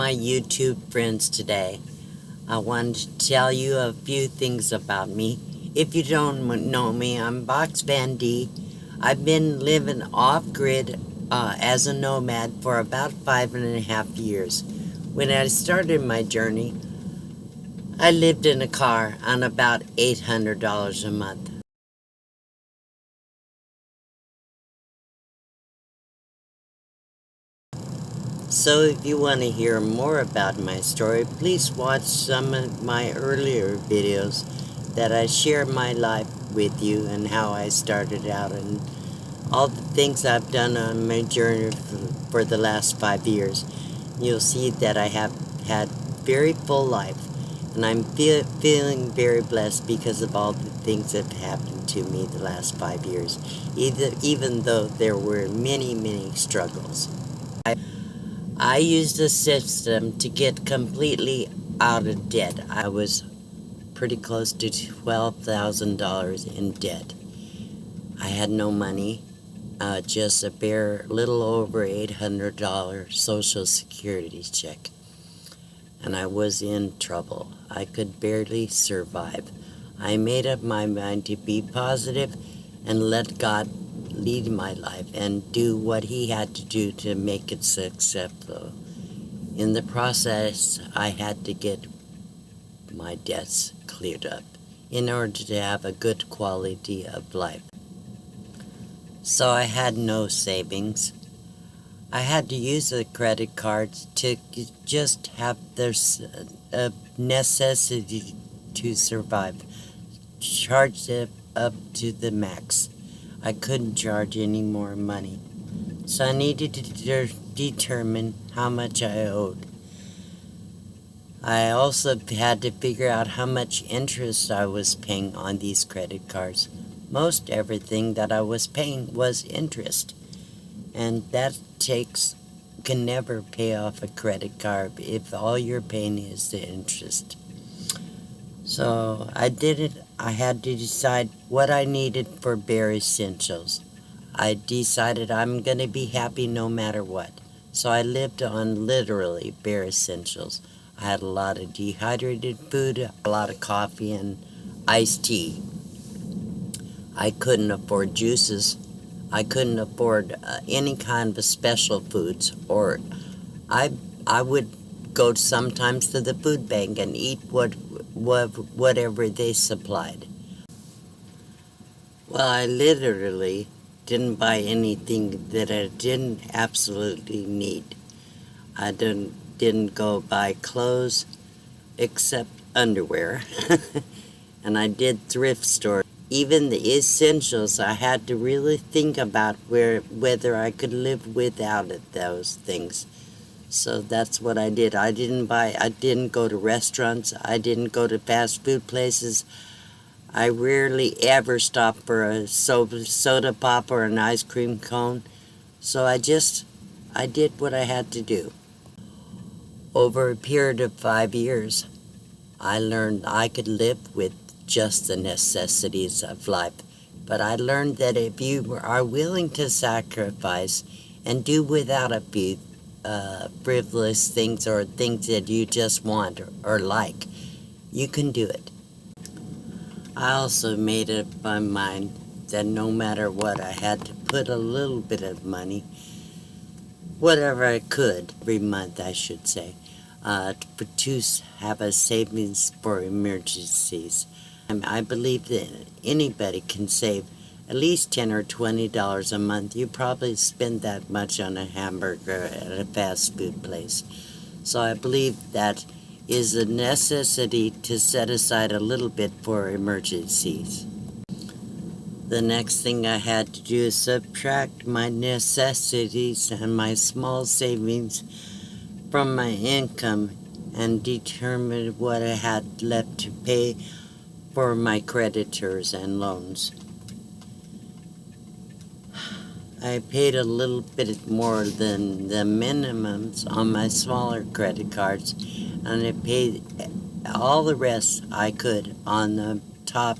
my YouTube friends today. I wanted to tell you a few things about me. If you don't know me, I'm Box Van D. I've been living off-grid as a nomad for about 5.5 years. When I started my journey, I lived in a car on about $800 a month. So if you want to hear more about my story, please watch some of my earlier videos that I share my life with you and how I started out and all the things I've done on my journey for the last 5 years. You'll see that I have had very full life, and I'm feeling very blessed because of all the things that have happened to me the last 5 years, even though there were many struggles. I used a system to get completely out of debt. I was pretty close to $12,000 in debt. I had no money, just a bare little over $800 Social Security check. And I was in trouble. I could barely survive. I made up my mind to be positive and let God lead my life and do what he had to do to make it successful. In the process, I had to get my debts cleared up in order to have a good quality of life. So I had no savings. I had to use a credit card to just have this necessity to survive. Charge it up to the max. I couldn't charge any more money. So I needed to determine how much I owed. I also had to figure out how much interest I was paying on these credit cards. Most everything that I was paying was interest. And that can never pay off a credit card if all you're paying is the interest. So I did it. I had to decide what I needed for bare essentials. I decided I'm going to be happy no matter what. So I lived on literally bare essentials. I had a lot of dehydrated food, a lot of coffee, and iced tea. I couldn't afford juices. I couldn't afford any kind of special foods, or I would go sometimes to the food bank and eat whatever they supplied. Well, I literally didn't buy anything that I didn't absolutely need. I didn't go buy clothes except underwear. And I did thrift store. Even the essentials, I had to really think about whether I could live without those things. So that's what I did. I didn't go to restaurants. I didn't go to fast food places. I rarely ever stopped for a soda pop or an ice cream cone. So I did what I had to do. Over a period of 5 years, I learned I could live with just the necessities of life. But I learned that if you are willing to sacrifice and do without a few frivolous things or things that you just want or like, you can do it. I also made up my mind that no matter what, I had to put a little bit of money, whatever I could, every month I should say, to have a savings for emergencies. I believe that anybody can save at least $10 or $20 a month. You probably spend that much on a hamburger at a fast food place. So I believe that is a necessity to set aside a little bit for emergencies. The next thing I had to do is subtract my necessities and my small savings from my income and determine what I had left to pay for my creditors and loans. I paid a little bit more than the minimums on my smaller credit cards, and I paid all the rest I could on the top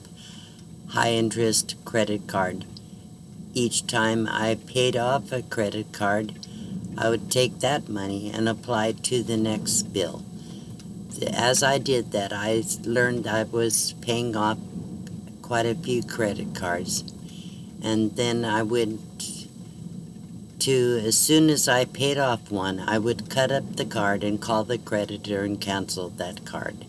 high-interest credit card. Each time I paid off a credit card, I would take that money and apply it to the next bill. As I did that, I learned I was paying off quite a few credit cards. And then I would, as soon as I paid off one, I would cut up the card and call the creditor and cancel that card.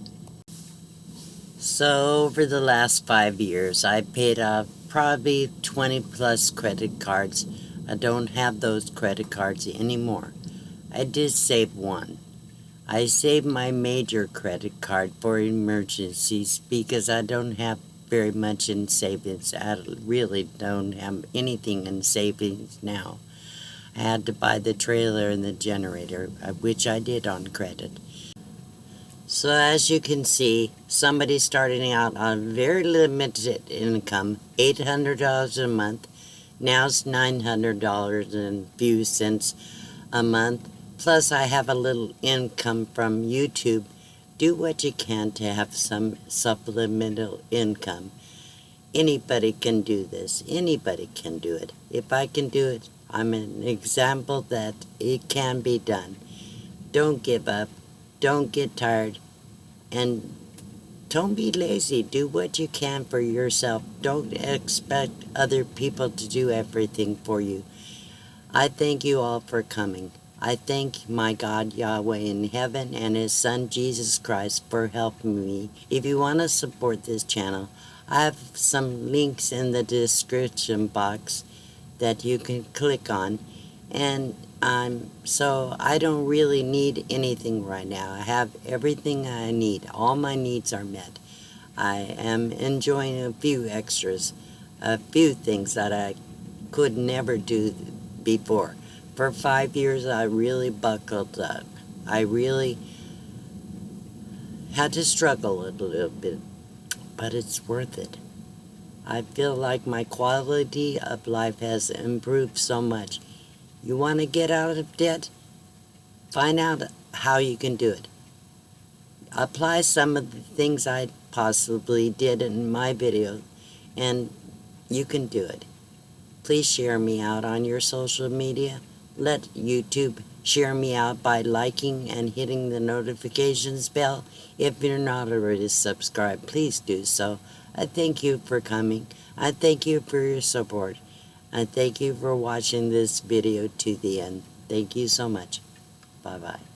So over the last 5 years, I paid off probably 20 plus credit cards. I don't have those credit cards anymore. I did save one. I saved my major credit card for emergencies because I don't have very much in savings. I really don't have anything in savings now. I had to buy the trailer and the generator, which I did on credit. So as you can see, somebody starting out on very limited income, $800 a month, now it's $900 and a few cents a month. Plus I have a little income from YouTube. Do what you can to have some supplemental income. Anybody can do this. Anybody can do it. If I can do it, I'm an example that it can be done. Don't give up. Don't get tired. And don't be lazy. Do what you can for yourself. Don't expect other people to do everything for you. I thank you all for coming. I thank my God Yahweh in heaven and His Son Jesus Christ for helping me. If you want to support this channel, I have some links in the description box that you can click on. And so I don't really need anything right now. I have everything I need. All my needs are met. I am enjoying a few extras, a few things that I could never do before. For 5 years, I really buckled up. I really had to struggle a little bit, but it's worth it. I feel like my quality of life has improved so much. You want to get out of debt? Find out how you can do it. Apply some of the things I possibly did in my video, and you can do it. Please share me out on your social media. Let YouTube share me out by liking and hitting the notifications bell. If you're not already subscribed, please do so. I thank you for coming. I thank you for your support. I thank you for watching this video to the end. Thank you so much. Bye-bye.